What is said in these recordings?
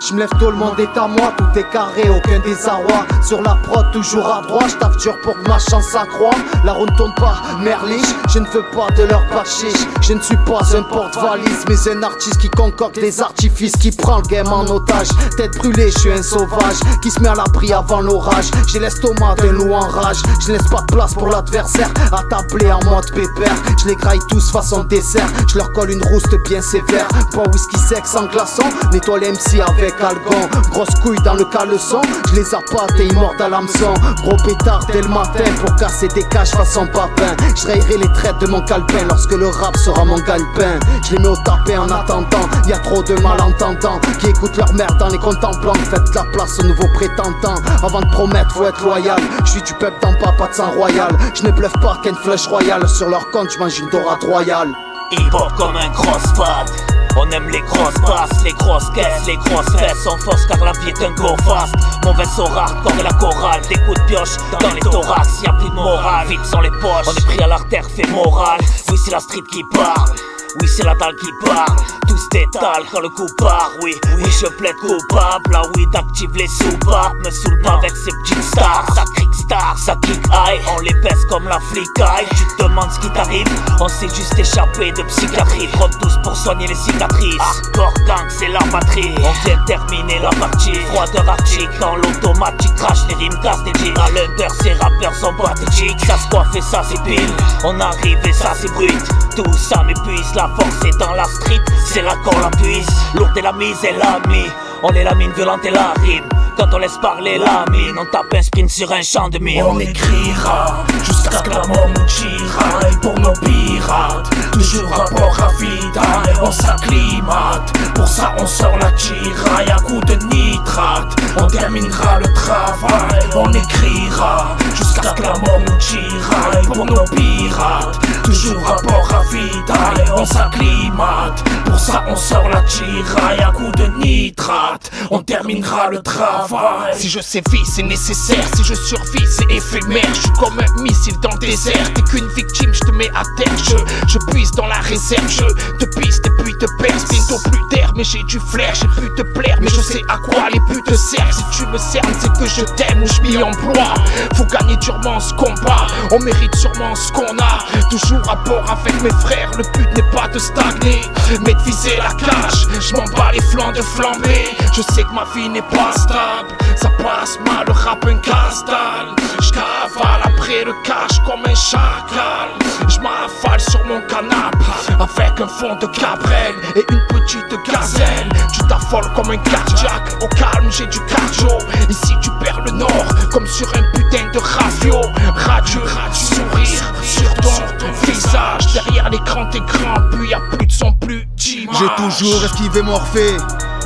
Je me lève tôt, le monde est à moi, tout est carré, aucun désarroi. Sur la prod, toujours à droite, j'taffe dur pour que ma chance s'accroît. La roue ne tourne pas, merliche, je ne veux pas de leur bachiche. Je ne suis pas un porte-valise, mais un artiste qui concocte des artifices, qui prend le game en otage. Tête brûlée, je suis un sauvage, qui se met à l'abri avant l'orage. J'ai l'estomac d'un loup en rage, je laisse pas de place pour l'adversaire. Attablé en mode pépère, je les graille tous façon dessert. Je leur colle une rouste bien sévère, pas whisky sec sans glaçon. Nettoie les MC avec algon, grosse couille dans le caleçon. Je les appâte et ils mordent à l'hameçon. Gros pétard dès le matin pour casser des caches façon papin. Je rayerai les traites de mon calepin lorsque le rap sera mon gagne-pain. Je les mets au tapis en attendant, y a trop de malentendants qui écoutent leur merde en les contemplant. Faites la place aux nouveaux prétendants, avant de promettre faut être loyal. Je suis du peuple d'en bas, pas de sang royal. Je ne bluffe pas qu'une flèche royale. Sur leur compte je mange une dorade royale. Hip-hop comme un crossfade. On aime les grosses basses, les grosses caisses, les grosses fesses. On force car la vie est un go fast. Mon vaisseau hardcore et la chorale. Des coups de pioche dans les thorax, y'a plus de morale. Vite sans les poches, on est pris à l'artère fémorale. Oui c'est la street qui parle, oui c'est la dalle qui parle. Tout s'étale quand le coup part, oui, oui je plaide coupable. La weed active les soupapes, me saoule pas avec ces petites stars. Ça crick star, ça kick high, on les baisse comme la flicaille. Tu te demandes ce qui t'arrive, on s'est juste échappé de psychiatrie. Drogue douce pour soigner les cicatrices. Hardcore gang c'est la batterie, on vient terminer la partie. Froideur arctique quand l'automatique crache les rimes casse des jeans. À l'unter ces rappeurs sont pathétiques. Ça se coiffe et ça c'est pile, on arrive et ça c'est brut. Tout ça m'épuise, la force est dans la street, c'est là qu'on la puise. Lourde est la mise et l'ami, on est la mine violente et la rime. Quand on laisse parler la mine, on tape un sprint sur un champ de mine. On écrira jusqu'à ce que la mort nous tiraille pour nos pirates. Toujours rapport à vitaille, on s'acclimate. Pour ça on sort la tiraille à coups de nitrate. On terminera le travail, on écrira jusqu'à ce que la mort nous tiraille pour nos pirates. Toujours rapport à vitaille, on s'acclimate. Pour ça on sort la tiraille à coups de nitrate. On terminera le travail. Si je sévis c'est nécessaire, si je survis c'est éphémère. Je suis comme un missile dans le désert. T'es qu'une victime, je te mets à terre. Je puise dans la réserve, je te piste et puis te perce. Bientôt plus d'air mais j'ai du flair. J'ai pu te plaire mais je sais à quoi les putes servent. Si tu me cernes c'est que je t'aime ou je m'y emploie. Faut gagner durement ce combat, on mérite sûrement ce qu'on a. Toujours rapport avec mes frères, le but n'est pas de stagner mais de viser la cage. Je m'en bats les flancs de flamber. Je sais que ma vie n'est pas stable, ça passe mal, le rap un casse-dalle. J'cavale après le cash comme un chacal. J'm'affale sur mon canapé avec un fond de cabrel et une petite gazelle. Tu t'affoles comme un cardiaque, au calme j'ai du cardio. Ici tu perds le nord comme sur un putain de ravio. Radieux, sourire sur ton visage. Derrière l'écran t'es grand, puis y'a plus de son, plus d'image. J'ai toujours esquivé Morphée.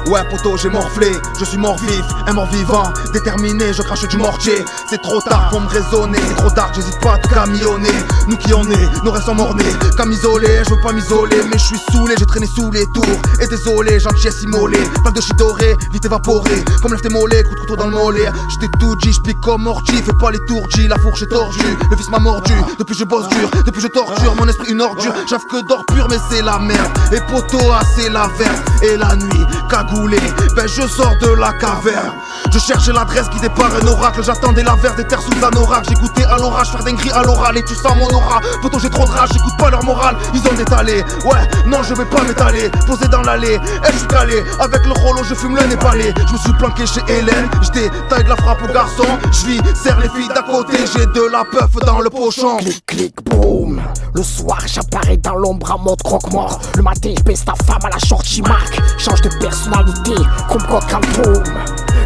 Ouais poto j'ai morflé, je suis mort vif, un mort vivant, déterminé, je crache du mortier. C'est trop tard pour me raisonner, c'est trop tard, j'hésite pas à te camionner. Nous qui on est, nos restes sont mornés, camisolé, je veux pas m'isoler. Mais je suis saoulé, j'ai traîné sous les tours. Et désolé, gentillesse immolée, plaque de shit doré, vite évaporé. Comme lève tes mollets, coup de couteau dans le mollet. J'étais tout dit, j'pique comme mortier, fais pas les tourdis, la fourche est tordue. Le fils m'a mordu, depuis je bosse dur, depuis je torture, mon esprit une ordure. J'avais que d'or pur mais c'est la merde. Et poto c'est la verte, et la nuit, cagoulé, ben je sors de la caverne. Je cherchais l'adresse qui départ un oracle. J'attendais la verre des terres sous un oracle. J'ai goûté à l'orage, faire dinguerie à l'oral. Et tu sens mon aura, poto j'ai trop de rage. J'écoute pas leur morale, ils ont détalé. Ouais, non je vais pas m'étaler, posé dans l'allée, je suis calé. Avec le rollo je fume le népalais. Je me suis planqué chez Hélène, j'étais taille de la frappe au garçon. Je vis, serre les filles d'à côté, j'ai de la puff dans le pochon. Clic clic boum. Le soir j'apparais dans l'ombre en mode croque-mort. Le matin je baisse ta femme à la shorty marque. Change de personnalité comme coq en paume.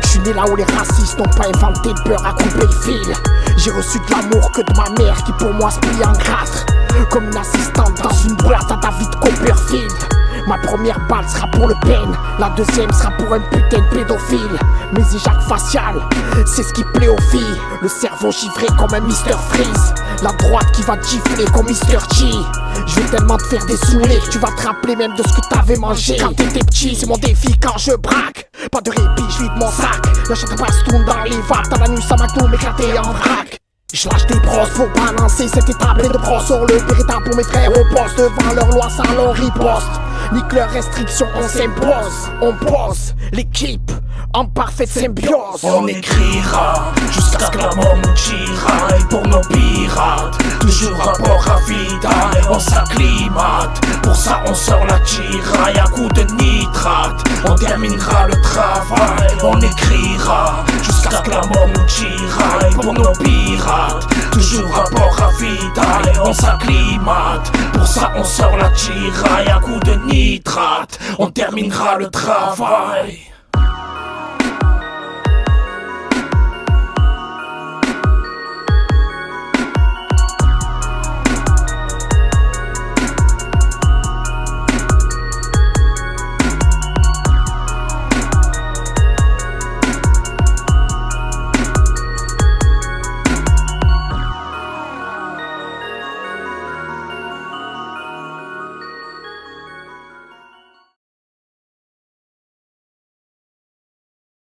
J'suis né là où les racistes n'ont pas inventé le beurre à couper le fil. J'ai reçu de l'amour que de ma mère qui pour moi se plie en quatre. Comme une assistante dans une boîte à David Copperfield. Ma première balle sera pour le peine, la deuxième sera pour un putain de pédophile. Mes éjacs faciales, c'est ce qui plaît aux filles. Le cerveau givré comme un Mr Freeze. La droite qui va te gifler comme Mr G. Je vais tellement te faire des saoulés que tu vas te rappeler même de ce que t'avais mangé quand t'étais petit. C'est mon défi quand je braque. Pas de répit, je vide mon sac. La chatte bastoune dans les vapes. Dans la nuit ça m'a tout m'éclater en vrac. Je lâche des brosses, faut balancer cette étape de brosse sur le véritable pour mes frères au poste. Devant leur loi sans leur riposte. nique leurs restrictions, on s'impose. On pose l'équipe en parfaite symbiose. On écrira jusqu'à ce que la mort nous tiraille pour nos pirates. Toujours rapport à vitaille, on s'acclimate. Pour ça on sort la tiraille à coups de nitrate. On terminera le travail, on écrira jusqu'à ce que la mort nous tiraille pour nos pirates. Toujours rapport à vitaille, on s'acclimate. Pour ça on sort la tiraille à coups de nitrate. On terminera le travail.